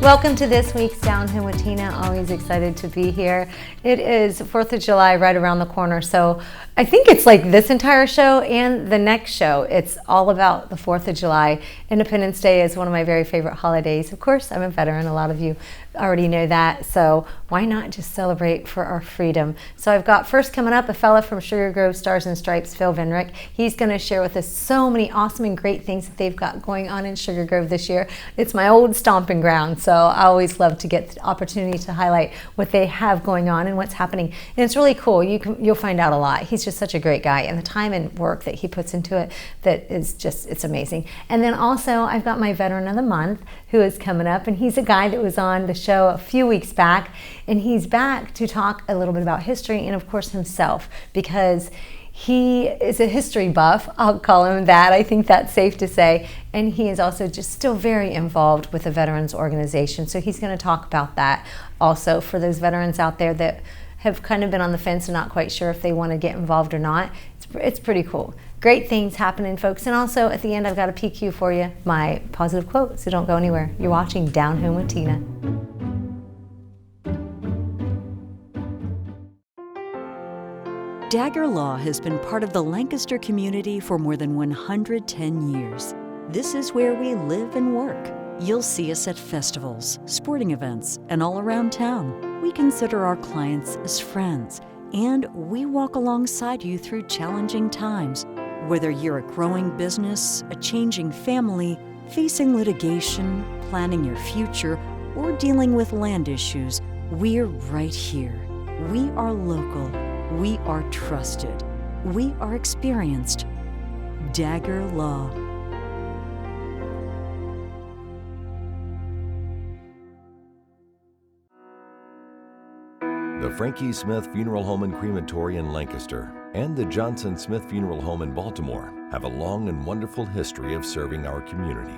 Welcome to this week's Down Home with Tina. Always excited to be here. It is 4th of July right around the corner, so I think it's like this entire show and the next show. It's all about the 4th of July. Independence Day is one of my very favorite holidays. Of course, I'm a veteran. A lot of you already know that, so why not just celebrate for our freedom? So I've got first coming up a fella from Sugar Grove Stars and Stripes, Phil Venrick. He's going to share with us so many awesome and great things that they've got going on in Sugar Grove this year. It's my old stomping ground, so I always love to get the opportunity to highlight what they have going on and what's happening. And it's really cool. You'll find out a lot. He's just such a great guy, and the time and work that he puts into it, that is just, it's amazing. And then also I've got my Veteran of the Month who is coming up, and he's a guy that was on the show a few weeks back, and he's back to talk a little bit about history and of course himself, because he is a history buff. I'll call him that. I think that's safe to say. And he is also just still very involved with the veterans organization. So he's going to talk about that also for those veterans out there that have kind of been on the fence and not quite sure if they want to get involved or not. It's pretty cool. Great things happening, folks. And also at the end, I've got a PQ for you, my positive quote, so don't go anywhere. You're watching Down Home with Tina. Dagger Law has been part of the Lancaster community for more than 110 years. This is where we live and work. You'll see us at festivals, sporting events, and all around town. We consider our clients as friends, and we walk alongside you through challenging times. Whether you're a growing business, a changing family, facing litigation, planning your future, or dealing with land issues, we're right here. We are local. We are trusted. We are experienced. Dagger Law. The Frankie Smith Funeral Home and Crematory in Lancaster and the Johnson Smith Funeral Home in Baltimore have a long and wonderful history of serving our community.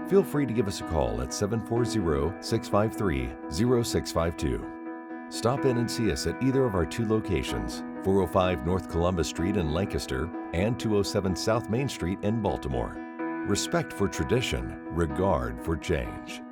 Feel free to give us a call at 740-653-0652. Stop in and see us at either of our two locations, 405 North Columbus Street in Lancaster and 207 South Main Street in Baltimore. Respect for tradition, regard for change.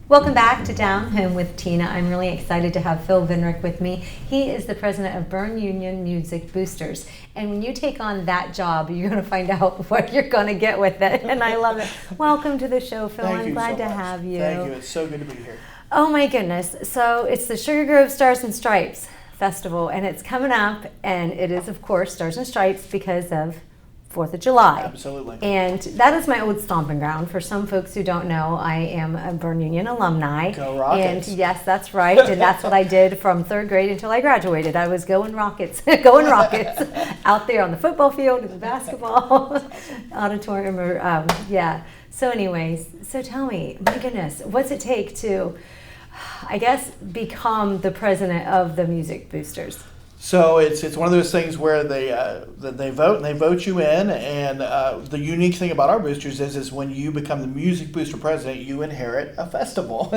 Welcome back to Down Home with Tina. I'm really excited to have Phil Venrick with me. He is the president of Burn Union Music Boosters. And when you take on that job, you're going to find out what you're going to get with it. And I love it. Welcome to the show, Phil. I'm glad to have you. Thank you. It's so good to be here. Oh my goodness. So it's the Sugar Grove Stars and Stripes Festival, and it's coming up. And it is, of course, Stars and Stripes because of 4th of July. Absolutely. And that is my old stomping ground. For some folks who don't know, I am a Burn Union alumni. Go Rockets. And yes, that's right. And that's what I did from 3rd grade until I graduated. I was going Rockets, going Rockets out there on the football field and the basketball auditorium. Yeah. So anyways, so tell me, my goodness, what's it take to, I guess, become the president of the Music Boosters? So it's one of those things where they vote and they vote you in, and the unique thing about our boosters is when you become the music booster president, you inherit a festival.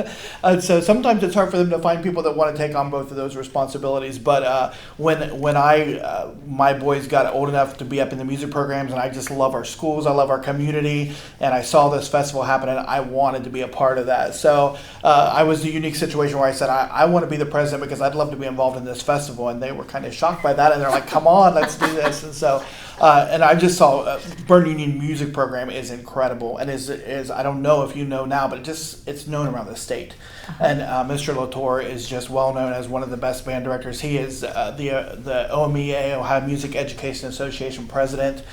So sometimes it's hard for them to find people that want to take on both of those responsibilities. But when my boys got old enough to be up in the music programs, and I just love our schools, I love our community, and I saw this festival happen, and I wanted to be a part of that. So I was the unique situation where I said I want to be the president because I'd love to be involved in this festival, and they were kind of shocked by that, and they're like, come on, let's do this. And so and I just saw Burn Union music program is incredible, and is I don't know if you know now, but it's known around the state. And Mr. Latour is just well known as one of the best band directors. He is the OMEA, Ohio Music Education Association president.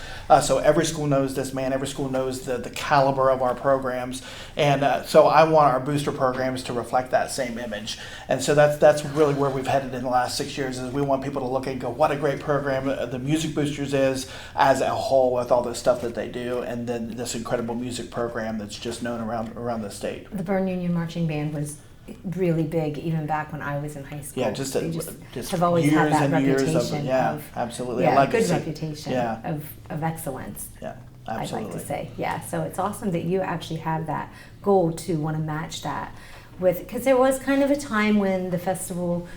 So every school knows this man. Every school knows the caliber of our programs, and so I want our booster programs to reflect that same image. And so that's really where we've headed in the last 6 years. Is we want people to look and go, what a great program the Music Boosters is as a whole, with all the stuff that they do, and then this incredible music program that's just known around the state. The Burn Union Marching Band was really big even back when I was in high school. Yeah, just have always years had that and reputation years of absolutely, yeah, a legacy. good reputation of excellence. Yeah, absolutely. I'd like to say, yeah. So it's awesome that you actually have that goal to want to match that with, because there was kind of a time when the festival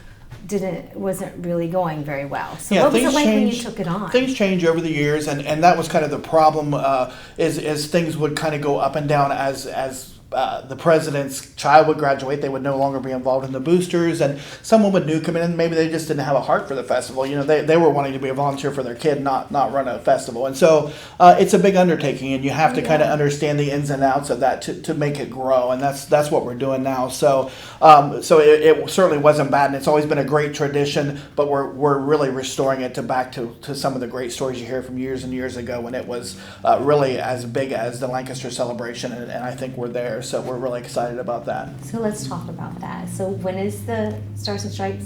wasn't really going very well. So Yeah, what was it things like when you change- took it on? Things change over the years, and that was kind of the problem. Is things would kind of go up and down as the president's child would graduate. They would no longer be involved in the boosters, and someone would new come in, and maybe they just didn't have a heart for the festival. You know, they were wanting to be a volunteer for their kid, not run a festival. And so it's a big undertaking, and you have to kind of understand the ins and outs of that to make it grow, and that's what we're doing now. So it certainly wasn't bad, and it's always been a great tradition, but we're really restoring it back to some of the great stories you hear from years and years ago when it was really as big as the Lancaster celebration, and I think we're there. So we're really excited about that. So let's talk about that. So when is the Stars and Stripes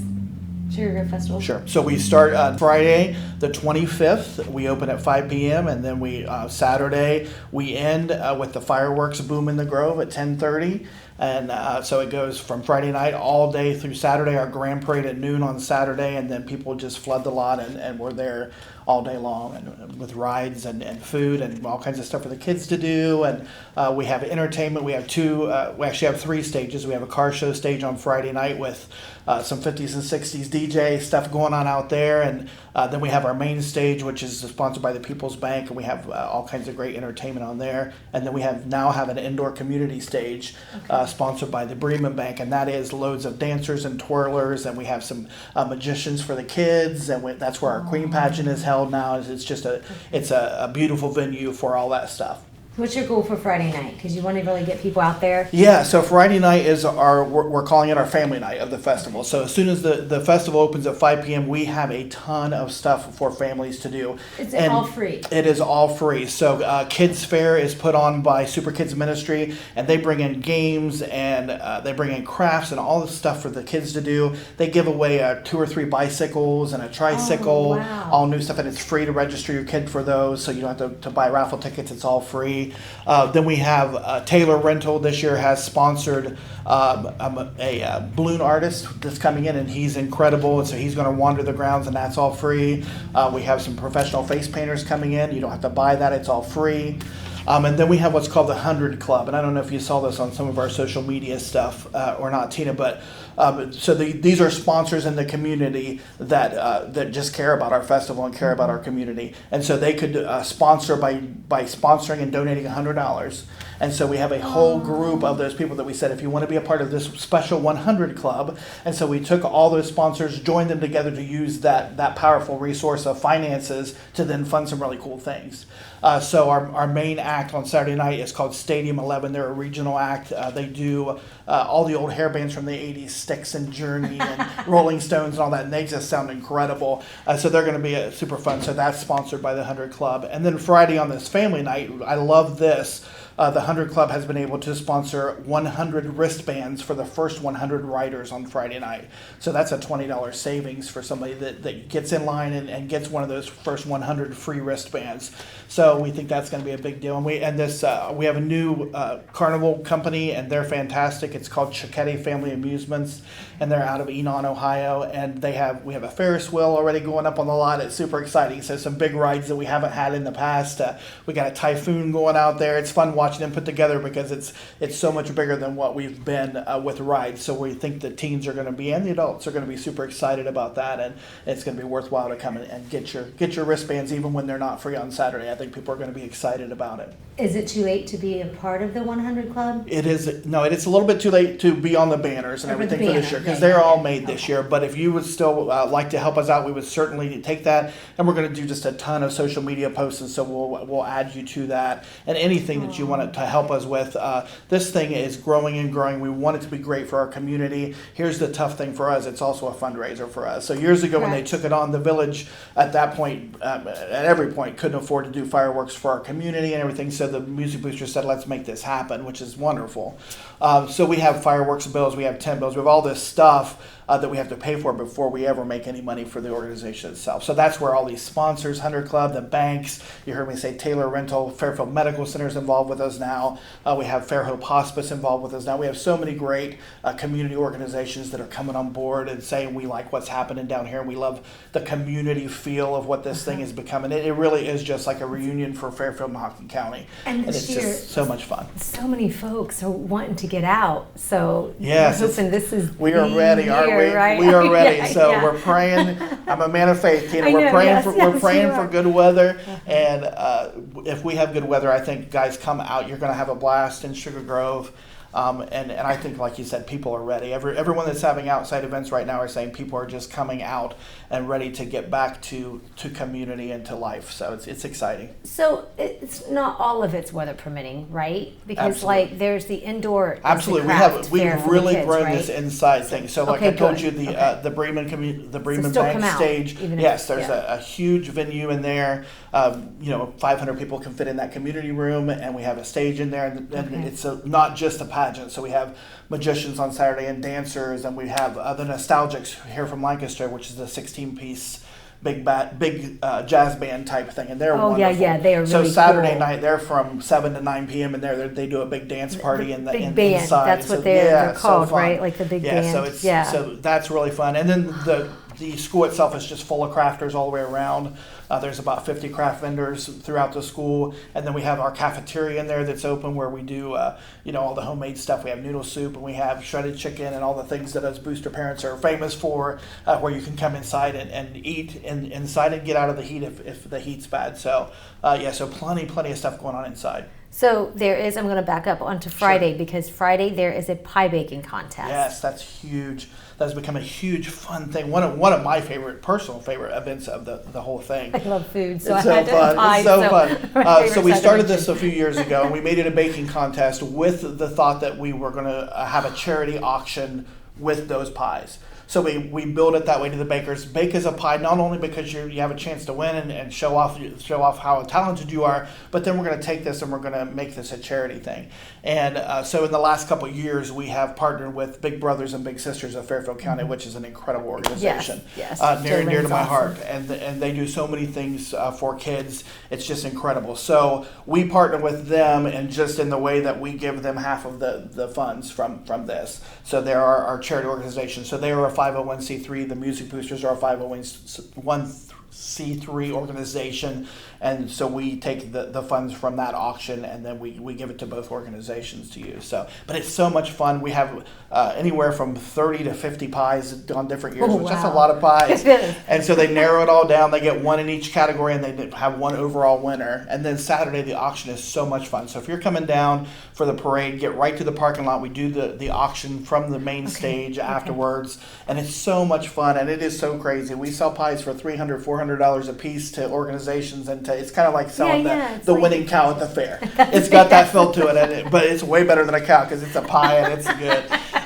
Sugar Festival? Sure. So we start on Friday, the 25th. We open at 5 p.m. and then Saturday we end with the fireworks boom in the Grove at 10:30. And so it goes from Friday night all day through Saturday, our grand parade at noon on Saturday, and then people just flood the lot, and we're there all day long, and with rides and food and all kinds of stuff for the kids to do. And we have entertainment. We have we actually have 3 stages. We have a car show stage on Friday night with some 50s and 60s DJ stuff going on out there. And then we have our main stage, which is sponsored by the People's Bank, and we have all kinds of great entertainment on there. And then we now have an indoor community stage sponsored by the Bremen Bank, and that is loads of dancers and twirlers, and we have some magicians for the kids, and that's where our Queen pageant is held now. It's just a beautiful venue for all that stuff. What's your goal for Friday night? Because you want to really get people out there. Yeah, so Friday night is we're calling it our family night of the festival. So as soon as the festival opens at 5 p.m., we have a ton of stuff for families to do. Is it all free? It is all free. So Kids Fair is put on by Super Kids Ministry, and they bring in games, and they bring in crafts and all the stuff for the kids to do. They give away 2 or 3 bicycles and a tricycle, all new stuff, and it's free to register your kid for those, so you don't have to buy raffle tickets. It's all free. Then we have Taylor Rental this year has sponsored a balloon artist that's coming in, and he's incredible, and so he's going to wander the grounds, and that's all free. We have some professional face painters coming in. You don't have to buy that. It's all free. And then we have what's called the 100 Club, and I don't know if you saw this on some of our social media stuff or not, Tina, but these are sponsors in the community that just care about our festival and care about our community, and so they could sponsor by sponsoring and donating $100. And so we have a whole group of those people that we said, if you want to be a part of this special 100 Club, and so we took all those sponsors, joined them together to use that powerful resource of finances to then fund some really cool things. So our main act on Saturday night is called Stadium 11. They're a regional act. They do all the old hair bands from the 80s, Styx and Journey and Rolling Stones and all that, and they just sound incredible. So they're going to be super fun. So that's sponsored by the 100 Club. And then Friday on this family night, I love this. The 100 Club has been able to sponsor 100 wristbands for the first 100 riders on Friday night. So that's a $20 savings for somebody that gets in line and gets one of those first 100 free wristbands. So we think that's going to be a big deal. And we have a new carnival company, and they're fantastic. It's called Cicchetti Family Amusements, and they're out of Enon, Ohio. And we have a Ferris wheel already going up on the lot. It's super exciting. So some big rides that we haven't had in the past. We got a Typhoon going out there. It's fun watching them put together because it's so much bigger than what we've been with rides. So we think the teens are going to be, and the adults are going to be super excited about that, and it's going to be worthwhile to come and get your wristbands even when they're not free on Saturday. I think people are going to be excited about it. Is it too late to be a part of the 100 Club? It is. No, it's a little bit too late to be on the banners and everything for this year because they're all made this year. But if you would still like to help us out, we would certainly take that. And we're going to do just a ton of social media posts, and so we'll add you to that. And anything that you want to help us with. This thing is growing and growing. We want it to be great for our community. Here's the tough thing for us. It's also a fundraiser for us. So years ago when they took it on, the village at that point, at every point, couldn't afford to do fireworks for our community and everything. So the Music Booster said, let's make this happen, which is wonderful. So we have fireworks bills, we have tent bills, we have all this stuff that we have to pay for before we ever make any money for the organization itself. So that's where all these sponsors, 100 Club, the banks, you heard me say Taylor Rental, Fairfield Medical Center is involved with us now. We have Fairhope Hospice involved with us now. We have so many great community organizations that are coming on board and saying we like what's happening down here, and we love the community feel of what this thing is becoming. It really is just like a reunion for Fairfield and Hocking County. And this it's year, just so much fun. So many folks are wanting to get out. So yes, we're hoping this is we are ready, aren't we? weather, right? We are ready. Yeah, So yeah. we're praying. I'm a man of faith, Tina. I We're know, praying yes, for yes, we're praying you for are. good weather, and if we have good weather, I think guys come out. You're going to have a blast in Sugar Grove. And I think, like you said, people are ready. Everyone that's having outside events right now are saying people are just coming out and ready to get back to community and to life. So it's exciting. So it's not all of it's weather permitting, right? Because Absolutely. like there's the indoor. Absolutely, we've really grown this inside thing. So, like Okay, I told good. you, the Bremen still Bank come out, stage. even if- Yes, there's yeah. a huge venue in there. 500 people can fit in that community room, and we have a stage in there, and Okay. it's not just a pageant. So we have magicians on Saturday and dancers, and we have the Nostalgics here from Lancaster, which is a 16-piece. Big jazz band type thing, and they're Oh, wonderful. yeah, they are So really Saturday cool. night, they're from 7 to 9 p.m. and they do a big dance party in the big band. inside. That's what So, they're so called, fun. right? Like the big Yeah, band. so it's Yeah. so that's really fun. And then the school itself is just full of crafters all the way around. There's about 50 craft vendors throughout the school, and then we have our cafeteria in there that's open where we do all the homemade stuff. We have noodle soup, and we have shredded chicken, and all the things that us booster parents are famous for, where you can come inside and eat inside and get out of the heat if the heat's bad. So so plenty of stuff going on inside. So there is. I'm going to back up onto Friday because Friday there is a pie baking contest. Yes, that's huge. That's become a huge fun thing. One of my personal favorite events of the whole thing. I love food, so It's I so had to fun. pie, It's so my fun. favorite So we side started dish. this a few years ago, and we made it a baking contest with the thought that we were going to have a charity auction with those pies. So we build it that way to the bakers. Bake as a pie, not only because you have a chance to win and show off how talented you are, but then we're going to take this and we're going to make this a charity thing. And so in the last couple of years, we have partnered with Big Brothers and Big Sisters of Fairfield County, which is an incredible organization. Yes. Near and dear to Jolene's my awesome. heart. And they do so many things for kids. It's just incredible. So we partner with them, and just in the way that we give them half of the funds from this. So they're our charity organization. So they are a 501c3. The Music Boosters are a 501c3 organization, and so we take the funds from that auction, and then we give it to both organizations to use. So, but it's so much fun. We have anywhere from 30 to 50 pies on different years, which that's a wow. lot of pies. It is. And so they narrow it all down. They get one in each category, and they have one overall winner. And then Saturday, the auction is so much fun. So if you're coming down for the parade, get right to the parking lot. We do the auction from the main stage afterwards, and it's so much fun, and it is so crazy. We sell pies for $300, $400 a piece to organizations, and it's kind of like selling it's the like- winning cow at the fair. It's got that feel to it, but it's way better than a cow because it's a pie and it's good.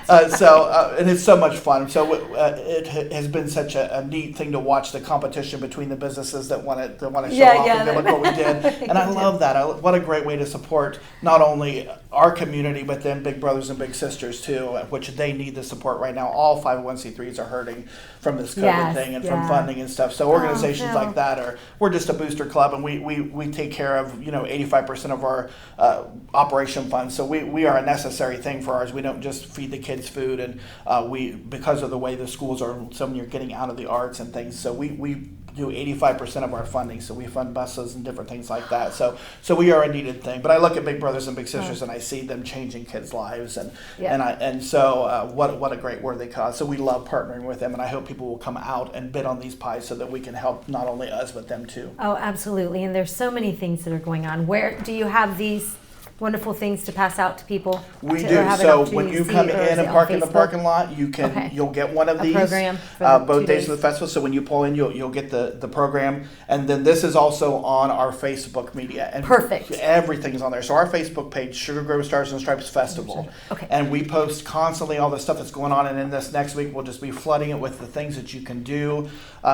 And it's so much fun. So it has been such a neat thing to watch the competition between the businesses that want to show off and go, look what we did. And I love that. What a great way to support not only our community, but then Big Brothers and Big Sisters too, which they need the support right now. All 501c3s are hurting from this COVID thing and from funding and stuff. So organizations Phil. like that we're just a booster club, and we take care of 85% of our operation funds. So we are a necessary thing for ours. We don't just feed the kids food, and because of the way the schools are, so when you're getting out of the arts and things, so we do 85% of our funding. So we fund buses and different things like that. So we are a needed thing. But I look at Big Brothers and Big Sisters and I see them changing kids' lives, and what a great worthy cause. So we love partnering with them, and I hope people will come out and bid on these pies so that we can help not only us but them too. Oh, absolutely. And there's so many things that are going on. Where do you have these wonderful things to pass out to people? We to, do. or have an So opportunity when you to come see, or is in it and on park in the Facebook? parking lot, Okay. you'll get one of A these program for the both 2 days days. of the festival. So when you pull in, you'll get the program, and then this is also on our Facebook media. And Perfect. Everything's on there. So our Facebook page, Sugar Grove Stars and Stripes Festival, Okay. and we post constantly all the stuff that's going on. And in this next week, we'll just be flooding it with the things that you can do.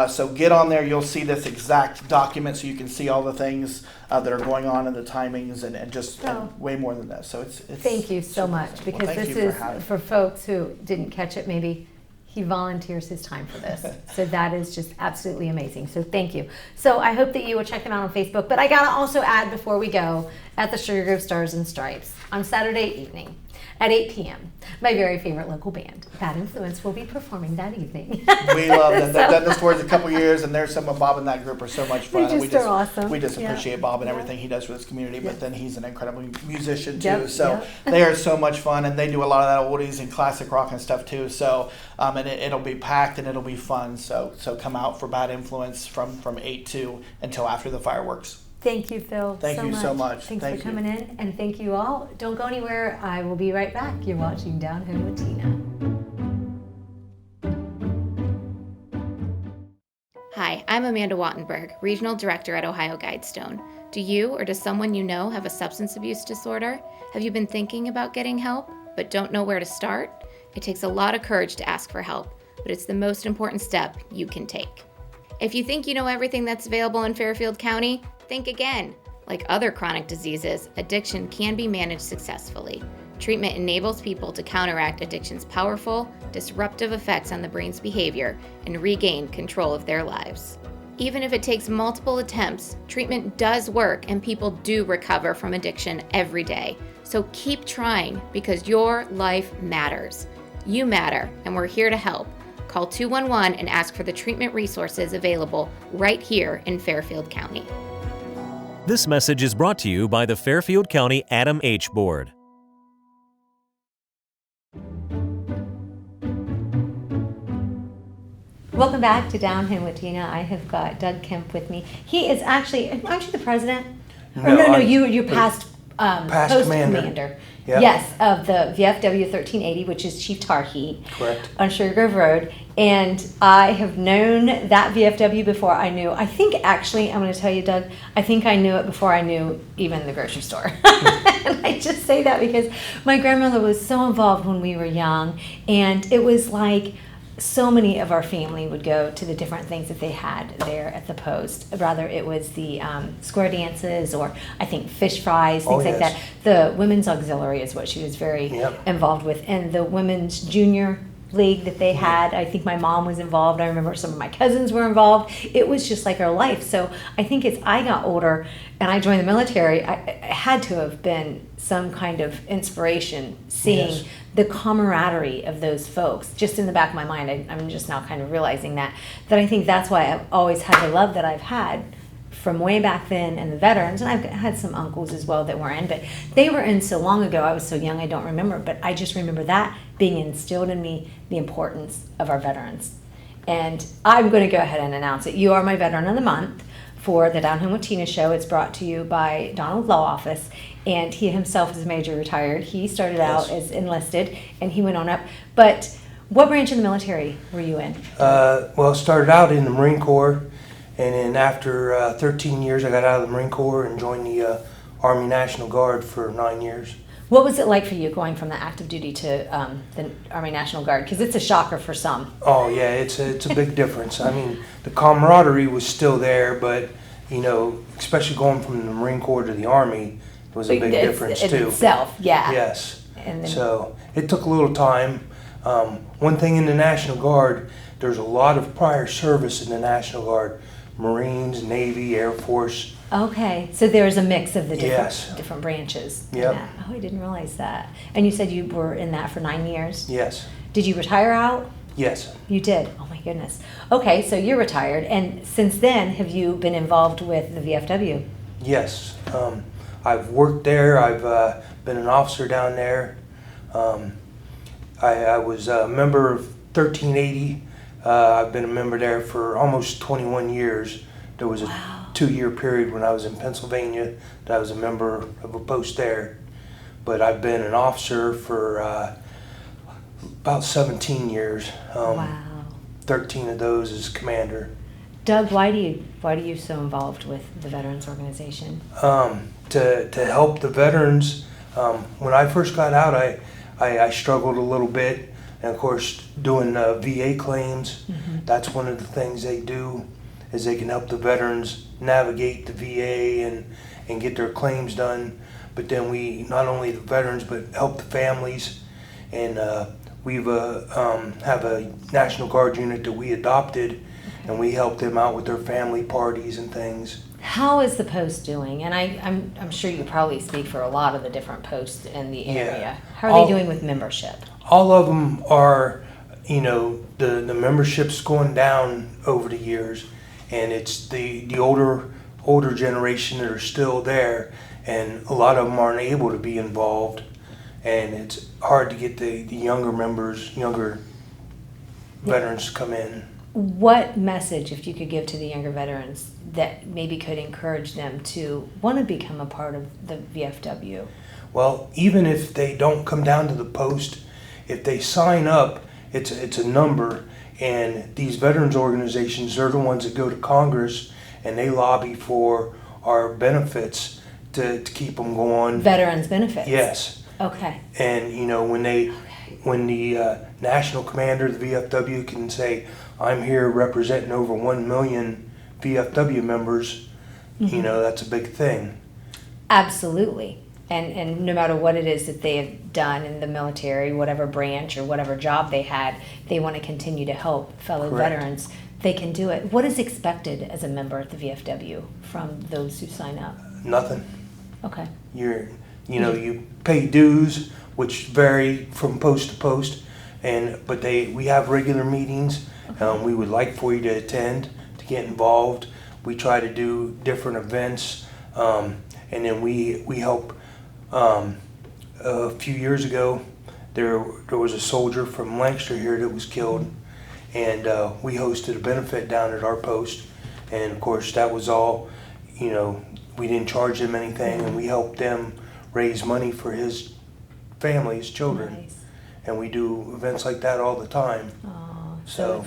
So get on there. You'll see this exact document, so you can see all the things that are going on and the timings, and just and way more than that. So it's Thank you so much, Well, because thank this you for is having for folks who didn't catch it. Maybe he volunteers his time for this, so that is just absolutely amazing. So thank you. So I hope that you will check them out on Facebook. But I gotta also add before we go, at the Sugar Grove Stars and Stripes on Saturday evening at 8 p.m. my very favorite local band, Bad Influence, will be performing that evening. We love them. They've done this for us a couple years, and there's some of Bob and that group are so much fun. They And we just are awesome. We just Yeah. appreciate Bob and Yeah. everything he does for this community. But then he's an incredible musician too. Yep, So yep. they are so much fun, and they do a lot of that oldies and classic rock and stuff too. So and and it'll be packed and it'll be fun. So come out for Bad Influence from 8 to until after the fireworks. Thank you, Phil. Thank you so much. Thanks for coming in, and thank you all. Don't go anywhere. I will be right back. You're watching Down Home with Tina. Hi, I'm Amanda Wattenberg, Regional Director at Ohio Guidestone. Do you or does someone you know have a substance abuse disorder? Have you been thinking about getting help, but don't know where to start? It takes a lot of courage to ask for help, but it's the most important step you can take. If you think you know everything that's available in Fairfield County, think again. Like other chronic diseases, addiction can be managed successfully. Treatment enables people to counteract addiction's powerful, disruptive effects on the brain's behavior and regain control of their lives. Even if it takes multiple attempts, treatment does work and people do recover from addiction every day. So keep trying because your life matters. You matter, and we're here to help. Call 211 and ask for the treatment resources available right here in Fairfield County. This message is brought to you by the Fairfield County Adam H. Board. Welcome back to Down Home with Tina. I have got Doug Kemp with me. He is actually, aren't you the president? No, you're past post commander. Yep. Yes, of the VFW 1380, which is Chief Tarhee. Correct. On Sugar Grove Road. And I have known that VFW before I knew, I think actually, I'm going to tell you, Doug, I think I knew it before I knew even the grocery store. And I just say that because my grandmother was so involved when we were young, and it was like, so many of our family would go to the different things that they had there at the post. Rather, it was the square dances, or I think fish fries, things like that. The women's auxiliary is what she was very involved with, and the women's junior league that they had. I think my mom was involved. I remember some of my cousins were involved. It was just like our life. So I think as I got older and I joined the military, I had to have been some kind of inspiration seeing the camaraderie of those folks. Just in the back of my mind, I'm just now kind of realizing that I think that's why I've always had the love that I've had from way back then, and the veterans, and I've had some uncles as well that were in, but they were in so long ago. I was so young I don't remember, but I just remember that being instilled in me, the importance of our veterans. And I'm going to go ahead and announce it. You are my Veteran of the Month for the Down Home with Tina show. It's brought to you by Donald Law Office, and he himself is Major retired. He started out as enlisted, and he went on up. But what branch of the military were you in? Well, started out in the Marine Corps. And then after 13 years, I got out of the Marine Corps and joined the Army National Guard for 9 years. What was it like for you going from the active duty to the Army National Guard? Because it's a shocker for some. Oh yeah, it's a big difference. I mean, the camaraderie was still there, but you know, especially going from the Marine Corps to the Army was a big difference too. Itself, yeah. Yes. And then, so it took a little time. One thing in the National Guard, there's a lot of prior service in the National Guard. Marines, Navy, Air Force. Okay, so there's a mix of the different branches. Yep. Oh, I didn't realize that. And you said you were in that for 9 years? Yes. Did you retire out? Yes. You did? Oh my goodness. Okay, so you're retired, and since then, have you been involved with the VFW? Yes. I've worked there. I've been an officer down there. I was a member of 1380. I've been a member there for almost 21 years. There was a 2-year period when I was in Pennsylvania that I was a member of a post there. But I've been an officer for about 17 years. 13 of those as commander. Doug, why do you so involved with the Veterans Organization? To help the veterans. When I first got out, I struggled a little bit. And of course, doing VA claims, that's one of the things they do, is they can help the veterans navigate the VA and get their claims done. But then we, not only the veterans, but help the families. And we've have a National Guard unit that we adopted, and we help them out with their family parties and things. How is the post doing? And I'm sure you probably speak for a lot of the different posts in the area. How are they doing with membership? All of them are, you know, the membership's going down over the years, and it's the older generation that are still there, and a lot of them aren't able to be involved, and it's hard to get the younger members, younger veterans to come in. What message, if you could give to the younger veterans that maybe could encourage them to want to become a part of the VFW? Well, even if they don't come down to the post, if they sign up, it's a number, and these veterans organizations are the ones that go to Congress and they lobby for our benefits to keep them going. Veterans benefits? Yes. Okay. And when the national commander of the VFW can say, I'm here representing over 1 million VFW members, that's a big thing. Absolutely. And no matter what it is that they have done in the military, whatever branch or whatever job they had, they want to continue to help fellow Correct. veterans. They can do it. What is expected as a member at the VFW from those who sign up? Nothing. Okay. You pay dues, which vary from post to post, but we have regular meetings. We would like for you to attend, to get involved. We try to do different events, and then we help. A few years ago, there was a soldier from Lancaster here that was killed, and we hosted a benefit down at our post, and of course that was all, we didn't charge them anything, and we helped them raise money for his family, his children. Nice. And we do events like that all the time. Oh, so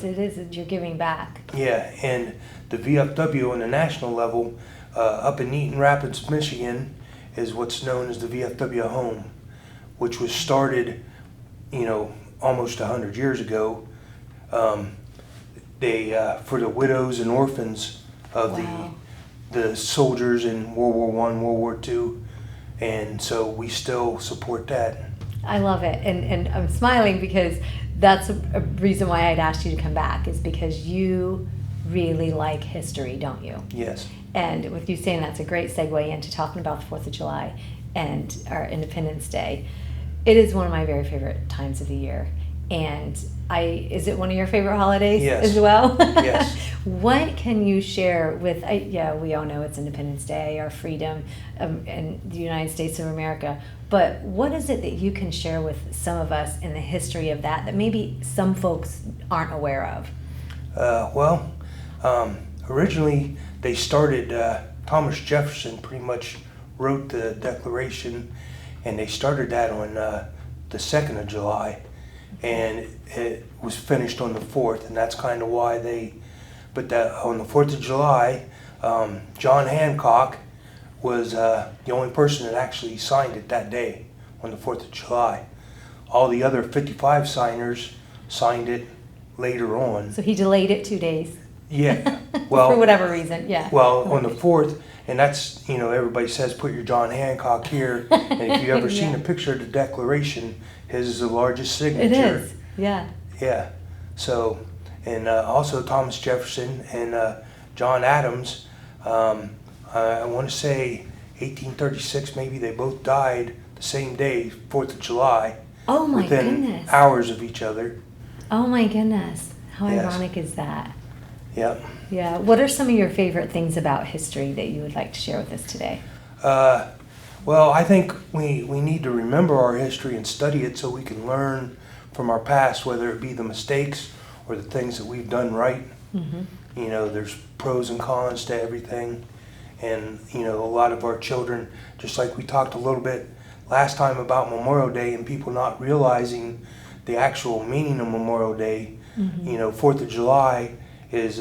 you're giving back. Yeah, and the VFW on the national level, up in Eaton Rapids, Michigan, is what's known as the VFW Home, which was started, almost 100 years ago. They for the widows and orphans of Wow. the soldiers in World War I, World War II, and so we still support that. I love it. And I'm smiling because that's a reason why I'd asked you to come back, is because you really like history, don't you? Yes. And with you saying that's a great segue into talking about the 4th of July and our Independence Day. It is one of my very favorite times of the year. And is it one of your favorite holidays as well? Yes. What can you share with, we all know it's Independence Day, our freedom in the United States of America, but what is it that you can share with some of us in the history of that maybe some folks aren't aware of? Originally they started, Thomas Jefferson pretty much wrote the Declaration, and they started that on the 2nd of July. And it was finished on the 4th, and that's kind of why on the 4th of July, John Hancock was the only person that actually signed it that day, on the 4th of July. All the other 55 signers signed it later on. So he delayed it 2 days. Yeah, well, for whatever reason, yeah. Well, on the 4th, and that's, everybody says put your John Hancock here, and if you've ever seen a picture of the Declaration, his is the largest signature. It is, yeah. Yeah, so, and also Thomas Jefferson and John Adams, I want to say 1836 maybe, they both died the same day, 4th of July. Oh my within goodness. hours of each other. Oh my goodness. How Yes. ironic is that? Yep. Yeah. What are some of your favorite things about history that you would like to share with us today? Well, I think we need to remember our history and study it so we can learn from our past, whether it be the mistakes or the things that we've done right. Mm-hmm. There's pros and cons to everything. And, a lot of our children, just like we talked a little bit last time about Memorial Day and people not realizing the actual meaning of Memorial Day, 4th of July is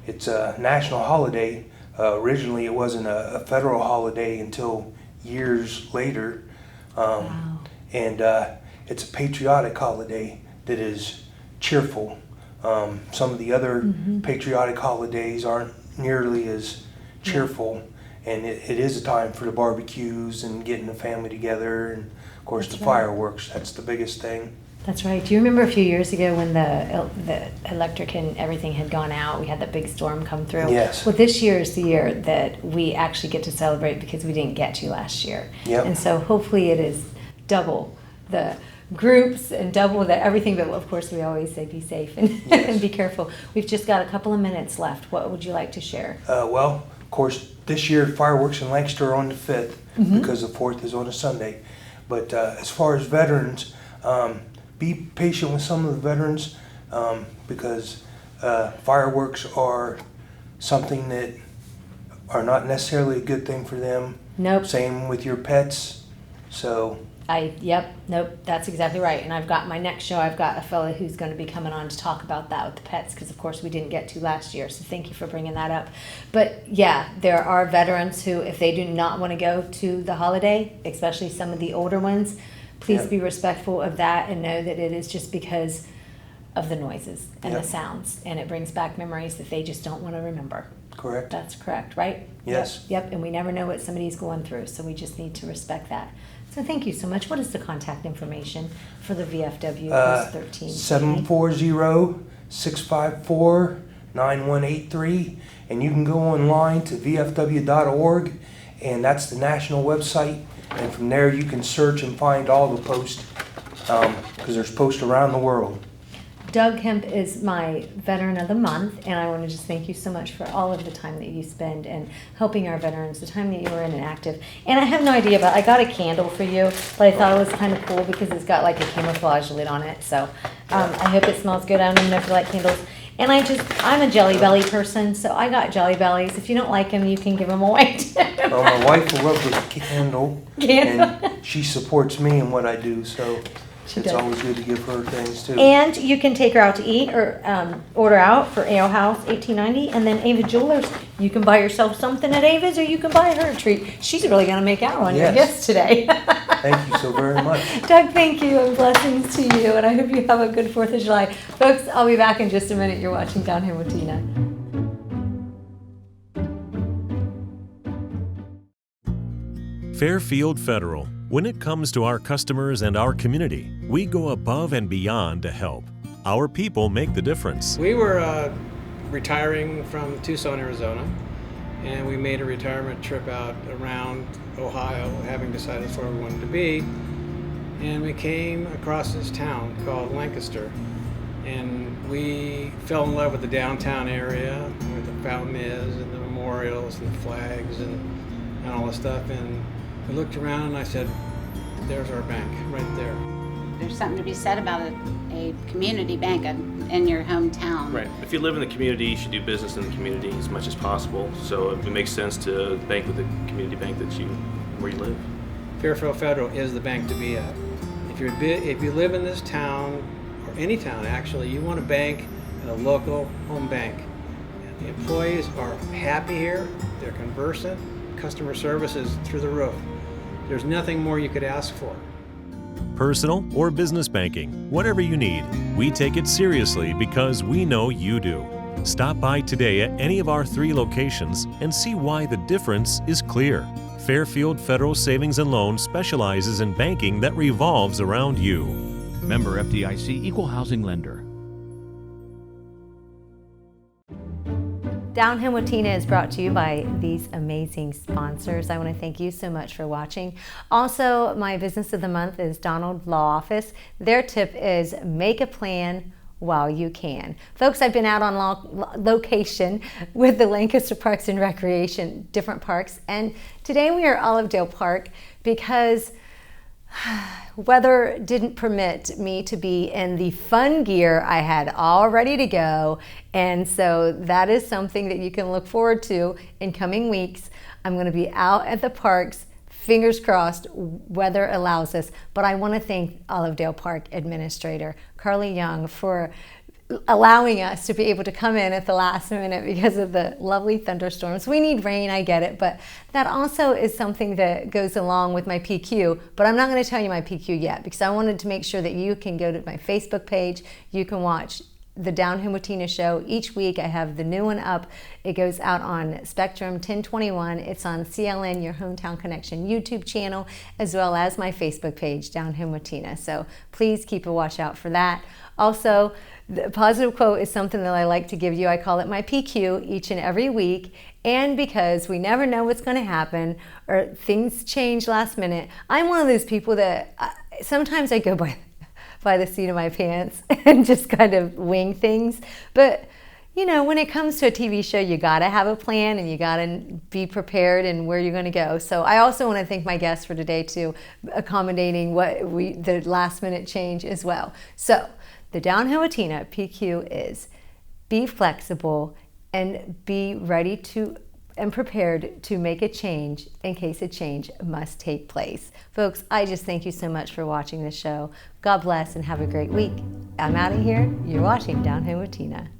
it's a national holiday. Originally, it wasn't a federal holiday until years later. Wow. And it's a patriotic holiday that is cheerful. Some of the other patriotic holidays aren't nearly as cheerful. And it is a time for the barbecues and getting the family together, and of course the fireworks. That's the biggest thing. That's right. Do you remember a few years ago when the electric and everything had gone out? We had that big storm come through. Yes. Well, this year is the year that we actually get to celebrate because we didn't get to last year. Yep. And so hopefully it is double the groups and double the everything. But of course, we always say be safe and, Yes. and be careful. We've just got a couple of minutes left. What would you like to share? Well, of course, this year fireworks in Lancaster are on the 5th because the 4th is on a Sunday. But as far as veterans, be patient with some of the veterans. because fireworks are something that are not necessarily a good thing for them. Nope. Same with your pets. So Nope, that's exactly right. And I've got my next show, I've got a fellow who's going to be coming on to talk about that with the pets, because of course we didn't get to last year, so thank you for bringing that up. But yeah, there are veterans who, if they do not want to go to the holiday, especially some of the older ones, please be respectful of that and know that it is just because of the noises and the sounds, and it brings back memories that they just don't want to remember. Correct. That's correct, right? Yes. Yep, and we never know what somebody's going through, so we just need to respect that. So thank you so much. What is the contact information for the VFW Post 13? 740-654-9183, and you can go online to vfw.org, and that's the national website, and from there you can search and find all the posts, because there's posts around the world. Doug Kemp is my Veteran of the Month, and I want to just thank you so much for all of the time that you spend and helping our veterans, the time that you were in and active. And I have no idea, but I got a candle for you, but I thought it was kind of cool because it's got like a camouflage lid on it. So I hope it smells good. I don't even know if you like candles. And I'm a Jelly Belly person, so I got Jelly Bellies. If you don't like them, you can give them away too. Well, my wife will love the candle, and she supports me in what I do, so it's always good to give her things too. And you can take her out to eat or order out for Ale House $18.90, and then Ava Jewelers. You can buy yourself something at Ava's, or you can buy her a treat. She's really going to make out on your gifts today. Thank you so very much. Doug, thank you, and blessings to you, and I hope you have a good 4th of July. Folks, I'll be back in just a minute. You're watching Down Here with Tina. Fairfield Federal. When it comes to our customers and our community, we go above and beyond to help. Our people make the difference. We were retiring from Tucson, Arizona, and we made a retirement trip out around Ohio, having decided that's where we wanted to be. And we came across this town called Lancaster, and we fell in love with the downtown area, where the fountain is, and the memorials, and the flags, and all this stuff. And I looked around and I said, there's our bank right there. There's something to be said about a community bank in your hometown. Right. If you live in the community, you should do business in the community as much as possible. So it makes sense to bank with the community bank where you live. Fairfield Federal is the bank to be at. If you live in this town, or any town actually, you want to bank at a local home bank. The employees are happy here, they're conversant, customer service is through the roof. There's nothing more you could ask for. Personal or business banking, whatever you need, we take it seriously because we know you do. Stop by today at any of our 3 locations and see why the difference is clear. Fairfield Federal Savings and Loan specializes in banking that revolves around you. Member FDIC, Equal Housing Lender. Down Here with Tina is brought to you by these amazing sponsors. I want to thank you so much for watching. Also, my business of the month is Donald Law Office. Their tip is make a plan while you can. Folks, I've been out on location with the Lancaster Parks and Recreation, different parks, and today we are at Olivedale Park because weather didn't permit me to be in the fun gear I had all ready to go, and so that is something that you can look forward to in coming weeks. I'm going to be out at the parks, fingers crossed, weather allows us, but I want to thank Olivedale Park Administrator Carly Young for allowing us to be able to come in at the last minute because of the lovely thunderstorms. We need rain, I get it, but that also is something that goes along with my PQ, but I'm not going to tell you my PQ yet because I wanted to make sure that you can go to my Facebook page. You can watch the Down Here with Tina show. Each week I have the new one up. It goes out on Spectrum 1021. It's on CLN, your Hometown Connection YouTube channel, as well as my Facebook page, Down Here with Tina. So please keep a watch out for that. Also, the positive quote is something that I like to give you. I call it my PQ each and every week. And because we never know what's going to happen or things change last minute, I'm one of those people that sometimes I go by the seat of my pants and just kind of wing things. But you know, when it comes to a TV show, you gotta have a plan and you gotta be prepared and where you're gonna go. So I also want to thank my guests for today too, accommodating the last minute change as well. So The Down Home with Tina PQ is be flexible and be ready to and prepared to make a change in case a change must take place. Folks, I just thank you so much for watching this show. God bless and have a great week. I'm out of here. You're watching Down Home with Tina.